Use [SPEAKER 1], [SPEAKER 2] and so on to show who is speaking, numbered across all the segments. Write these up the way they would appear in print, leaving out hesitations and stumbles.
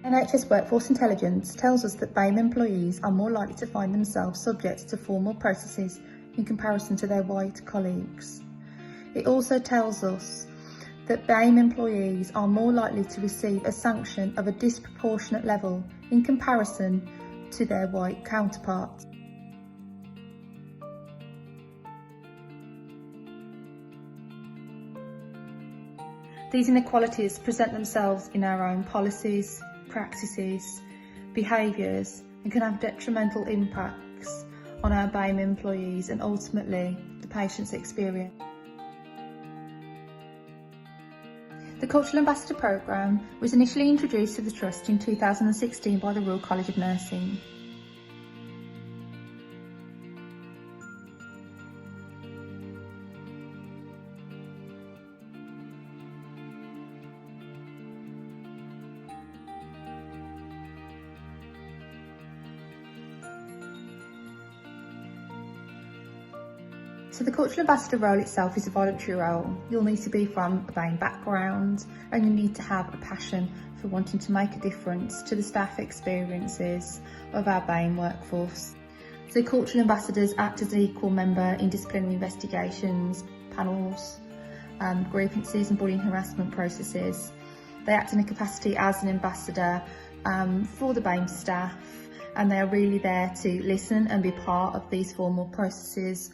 [SPEAKER 1] NHS Workforce Intelligence tells us that BAME employees are more likely to find themselves subject to formal processes in comparison to their white colleagues. It also tells us that BAME employees are more likely to receive a sanction of a disproportionate level in comparison to their white counterparts. These inequalities present themselves in our own policies, practices, behaviours, and can have detrimental impacts on our BAME employees and ultimately the patient's experience. The Cultural Ambassador Programme was initially introduced to the Trust in 2016 by the Royal College of Nursing. So the Cultural Ambassador role itself is a voluntary role. You'll need to be from a BAME background and you need to have a passion for wanting to make a difference to the staff experiences of our BAME workforce. So Cultural Ambassadors act as an equal member in disciplinary investigations, panels, grievances and bullying harassment processes. They act in a capacity as an ambassador for the BAME staff, and they are really there to listen and be part of these formal processes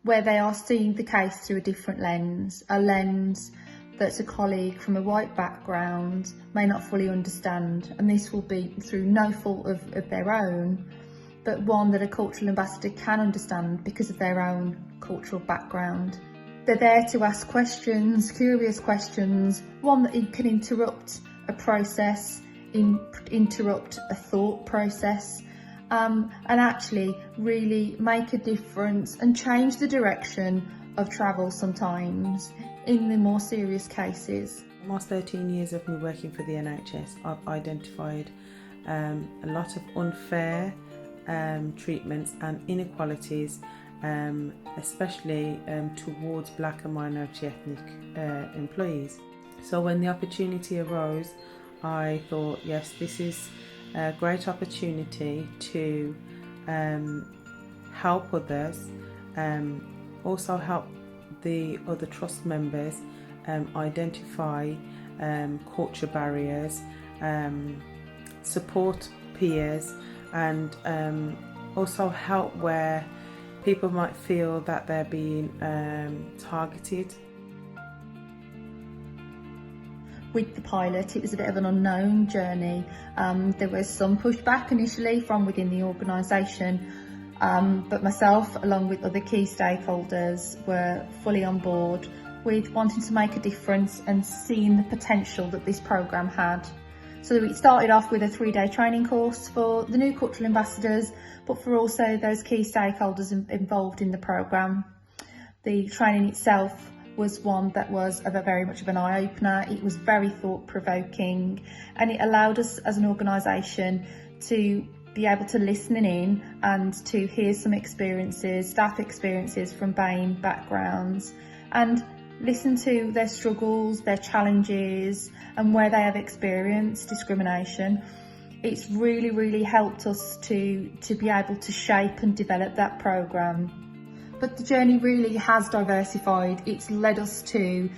[SPEAKER 1] where they are seeing the case through a different lens, a lens that a colleague from a white background may not fully understand, and this will be through no fault of their own, but one that a cultural ambassador can understand because of their own cultural background. They're there to ask questions, curious questions, one that can interrupt a process, interrupt a thought process, and actually really make a difference and change the direction of travel sometimes in the more serious cases.
[SPEAKER 2] In the last 13 years of me working for the NHS, I've identified a lot of unfair treatments and inequalities, especially towards black and minority ethnic employees. So when the opportunity arose, I thought, yes, this is a great opportunity to help others, also help the other trust members identify culture barriers, support peers, and also help where people might feel that they're being targeted.
[SPEAKER 1] With the pilot, it was a bit of an unknown journey. There was some pushback initially from within the organisation, but myself, along with other key stakeholders, were fully on board with wanting to make a difference and seeing the potential that this programme had. So it started off with a 3-day training course for the new cultural ambassadors, but for also those key stakeholders involved in the programme. The training itself was one that was very much of an eye-opener. It was very thought-provoking, and it allowed us as an organisation to be able to listen in and to hear some experiences, staff experiences from BAME backgrounds, and listen to their struggles, their challenges, and where they have experienced discrimination. It's really helped us to be able to shape and develop that programme. But the journey really has diversified. It's led us to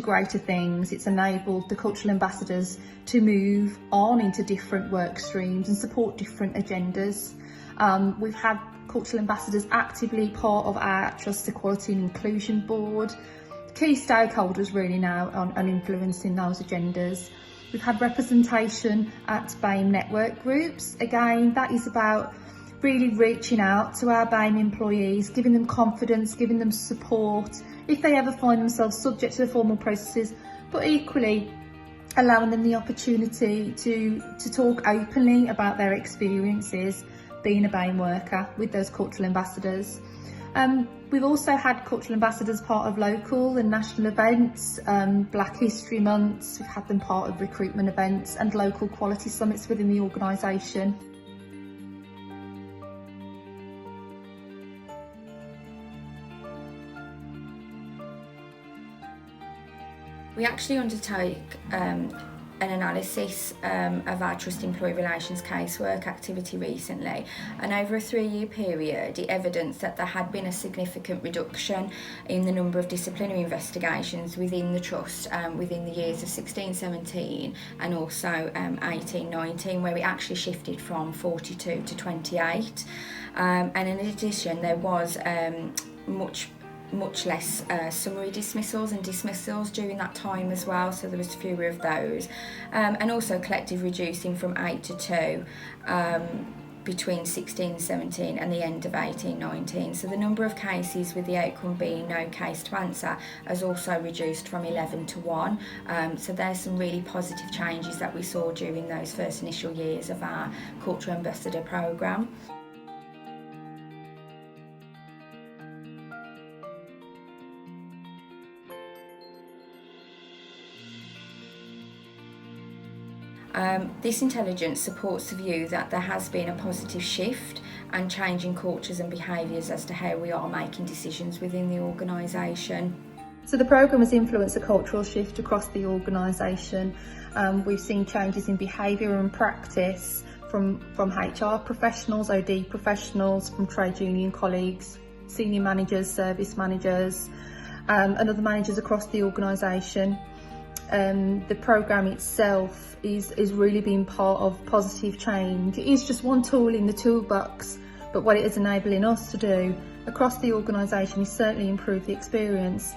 [SPEAKER 1] greater things. It's enabled the cultural ambassadors to move on into different work streams and support different agendas. We've had cultural ambassadors actively part of our Trust Equality and Inclusion Board, key stakeholders really now on influencing those agendas. We've had representation at BAME network groups. Again, that is about really reaching out to our BAME employees, giving them confidence, giving them support if they ever find themselves subject to the formal processes, but equally allowing them the opportunity to talk openly about their experiences being a BAME worker with those cultural ambassadors. We've also had cultural ambassadors part of local and national events, Black History Months. We've had them part of recruitment events and local quality summits within the organisation.
[SPEAKER 3] We actually undertake an analysis of our trust employee relations casework activity recently, and over a 3-year period it evidenced that there had been a significant reduction in the number of disciplinary investigations within the trust within the years of 16-17 and also 18-19, where it actually shifted from 42 to 28, and in addition there was much less summary dismissals and dismissals during that time as well, so there was fewer of those, and also collective reducing from 8 to 2 between 16-17 and the end of 18-19. So the number of cases with the outcome being no case to answer has also reduced from 11 to 1. So there's some really positive changes that we saw during those first initial years of our Cultural Ambassador programme. This intelligence supports the view that there has been a positive shift and change in cultures and behaviours as to how we are making decisions within the organisation.
[SPEAKER 1] So the programme has influenced a cultural shift across the organisation. We've seen changes in behaviour and practice from HR professionals, OD professionals, from trade union colleagues, senior managers, service managers, and other managers across the organisation. The programme itself is really being part of positive change. It is just one tool in the toolbox, but what it is enabling us to do across the organisation is certainly improve the experience,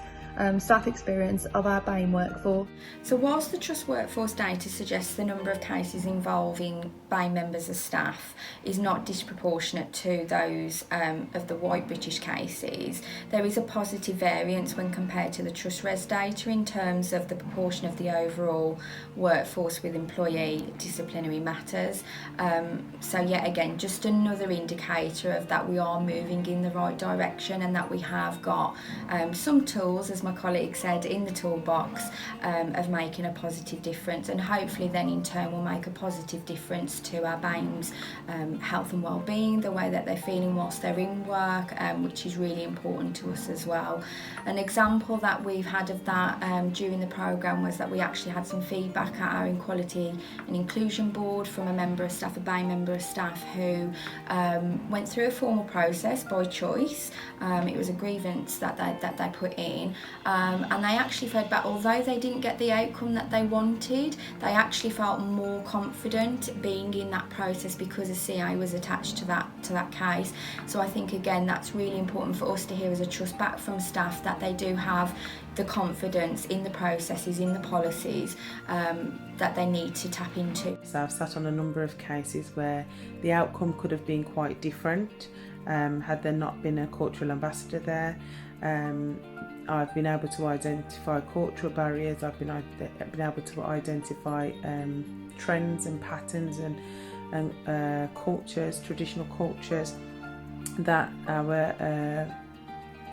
[SPEAKER 1] staff experience of our BAME workforce.
[SPEAKER 3] So whilst the Trust workforce data suggests the number of cases involving BAME members of staff is not disproportionate to those of the white British cases, there is a positive variance when compared to the Trust Res data in terms of the proportion of the overall workforce with employee disciplinary matters. So yet again, just another indicator of that we are moving in the right direction and that we have got some tools, as my colleague said, in the toolbox of making a positive difference, and hopefully then in turn will make a positive difference to our BAME's health and well-being, the way that they're feeling whilst they're in work, which is really important to us as well. An example that we've had of that during the programme was that we actually had some feedback at our Equality and Inclusion Board from a member of staff, a BAME member of staff, who went through a formal process by choice. It was a grievance that they put in, and they actually felt that although they didn't get the outcome that they wanted, they actually felt more confident being in that process because a CA was attached to that case. So I think again that's really important for us to hear as a trust back from staff, that they do have the confidence in the processes, in the policies that they need to tap into.
[SPEAKER 2] So I've sat on a number of cases where the outcome could have been quite different had there not been a cultural ambassador there. I've been able to identify cultural barriers, I've been able to identify trends and patterns and cultures, traditional cultures that our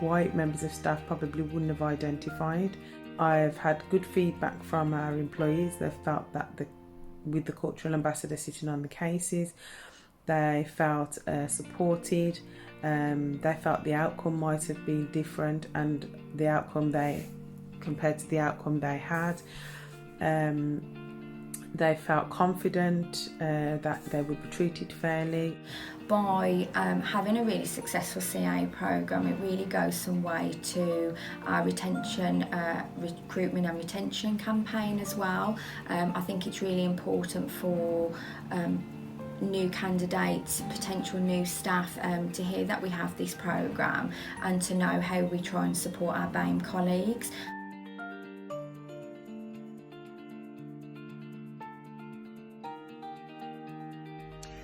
[SPEAKER 2] white members of staff probably wouldn't have identified. I've had good feedback from our employees. They've felt that with the cultural ambassador sitting on the cases, they felt supported. They felt the outcome might have been different, and the outcome compared to the outcome they had, they felt confident that they would be treated fairly.
[SPEAKER 3] By having a really successful CA programme, it really goes some way to our retention, recruitment and retention campaign as well. I think it's really important for new candidates, potential new staff, to hear that we have this programme and to know how we try and support our BAME colleagues.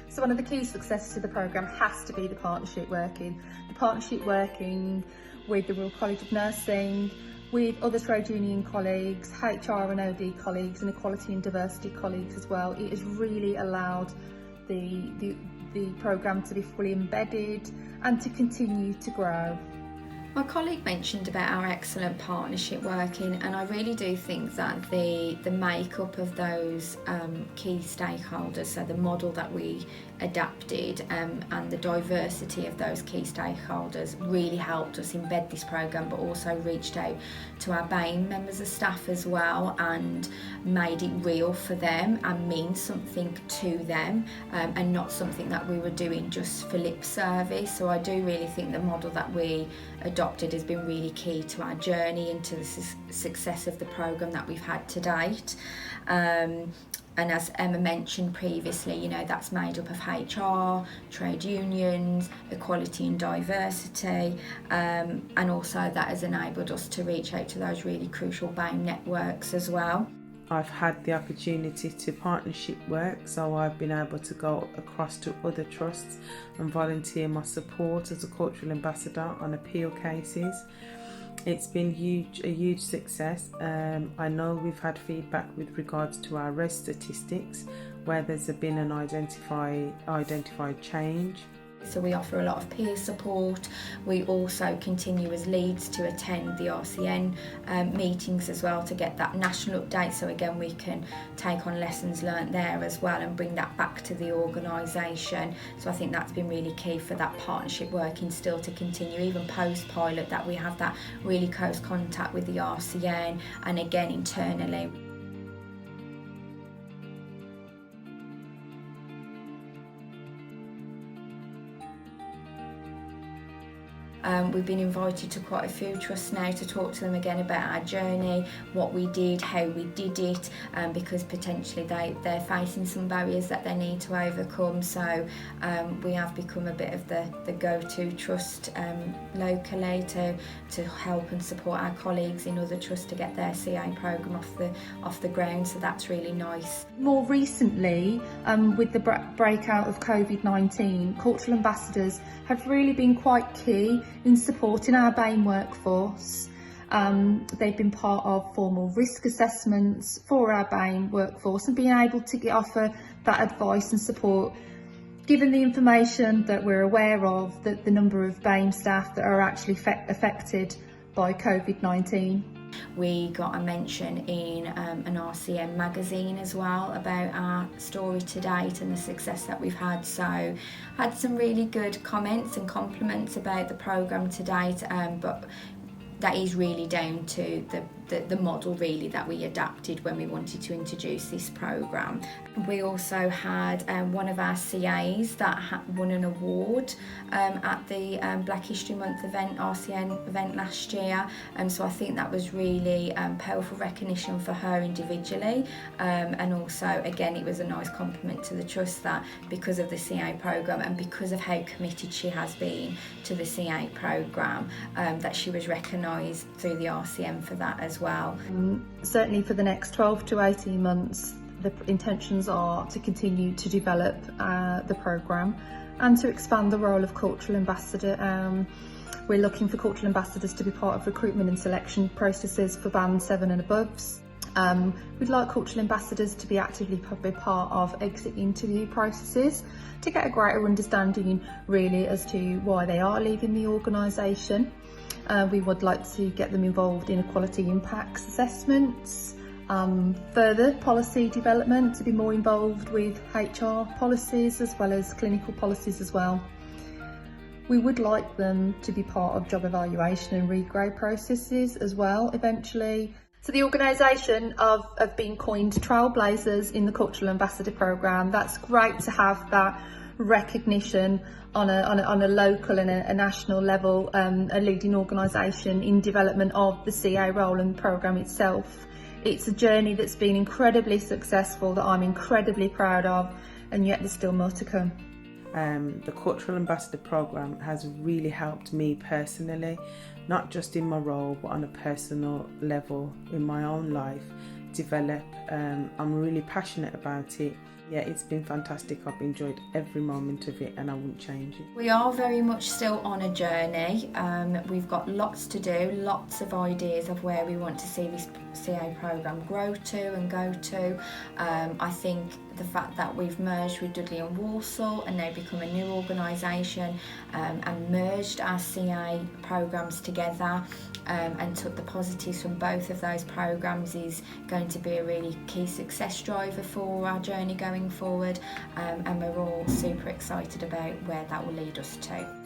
[SPEAKER 1] So one of the key successes of the programme has to be the partnership working. The partnership working with the Royal College of Nursing, with other trade union colleagues, HR and OD colleagues, and equality and diversity colleagues as well. It has really allowed the programme to be fully embedded and to continue to grow.
[SPEAKER 3] My colleague mentioned about our excellent partnership working, and I really do think that the makeup of those key stakeholders, so the model that we adapted and the diversity of those key stakeholders really helped us embed this programme, but also reached out to our BAME members of staff as well and made it real for them and mean something to them, and not something that we were doing just for lip service. So I do really think the model that we adopted has been really key to our journey and to the success of the programme that we've had to date. And as Emma mentioned previously, you know, that's made up of HR, trade unions, equality and diversity, and also that has enabled us to reach out to those really crucial BAME networks as well.
[SPEAKER 2] I've had the opportunity to partnership work, so I've been able to go across to other trusts and volunteer my support as a cultural ambassador on appeal cases. It's been a huge success. I know we've had feedback with regards to our arrest statistics where there's been an identified change.
[SPEAKER 3] So we offer a lot of peer support. We also continue as leads to attend the RCN meetings as well to get that national update. So again, we can take on lessons learnt there as well and bring that back to the organisation. So I think that's been really key for that partnership working still to continue, even post-pilot, that we have that really close contact with the RCN and again internally. We've been invited to quite a few trusts now to talk to them again about our journey, what we did, how we did it, because potentially they're facing some barriers that they need to overcome. So we have become a bit of the go-to trust locally to help and support our colleagues in other trusts to get their CA programme off the ground. So that's really nice.
[SPEAKER 1] More recently, with the breakout of COVID-19, cultural ambassadors have really been quite key in supporting our BAME workforce. They've been part of formal risk assessments for our BAME workforce and being able to offer that advice and support, given the information that we're aware of, that the number of BAME staff that are actually affected by COVID-19.
[SPEAKER 3] We got a mention in an RCN magazine as well about our story to date and the success that we've had. So had some really good comments and compliments about the programme to date, but that is really down to the model really that we adapted when we wanted to introduce this programme. We also had one of our CAs that won an award at the Black History Month event, RCN event last year, so I think that was really powerful recognition for her individually, and also again it was a nice compliment to the trust that because of the CA programme and because of how committed she has been to the CA programme, that she was recognised through the RCN for that as well.
[SPEAKER 1] Certainly for the next 12 to 18 months, the intentions are to continue to develop the programme and to expand the role of cultural ambassador. We're looking for cultural ambassadors to be part of recruitment and selection processes for Band 7 and above. We'd like cultural ambassadors to be actively part of exit interview processes to get a greater understanding really as to why they are leaving the organisation. We would like to get them involved in equality impacts assessments, further policy development, to be more involved with HR policies as well as clinical policies as well. We would like them to be part of job evaluation and regrade processes as well eventually. So the organisation have been coined trailblazers in the Cultural Ambassador programme. That's great to have that recognition on a local and a national level, a leading organisation in development of the CA role and programme itself. It's a journey that's been incredibly successful, that I'm incredibly proud of, and yet there's still more to come.
[SPEAKER 2] The Cultural Ambassador programme has really helped me personally, not just in my role but on a personal level in my own life develop. I'm really passionate about it. Yeah, it's been fantastic. I've enjoyed every moment of it and I wouldn't change it.
[SPEAKER 3] We are very much still on a journey. We've got lots to do, lots of ideas of where we want to see this CA programme grow to and go to. I think the fact that we've merged with Dudley and Walsall and now become a new organisation and merged our CA programmes together and took the positives from both of those programmes is going to be a really key success driver for our journey going forward, and we're all super excited about where that will lead us to.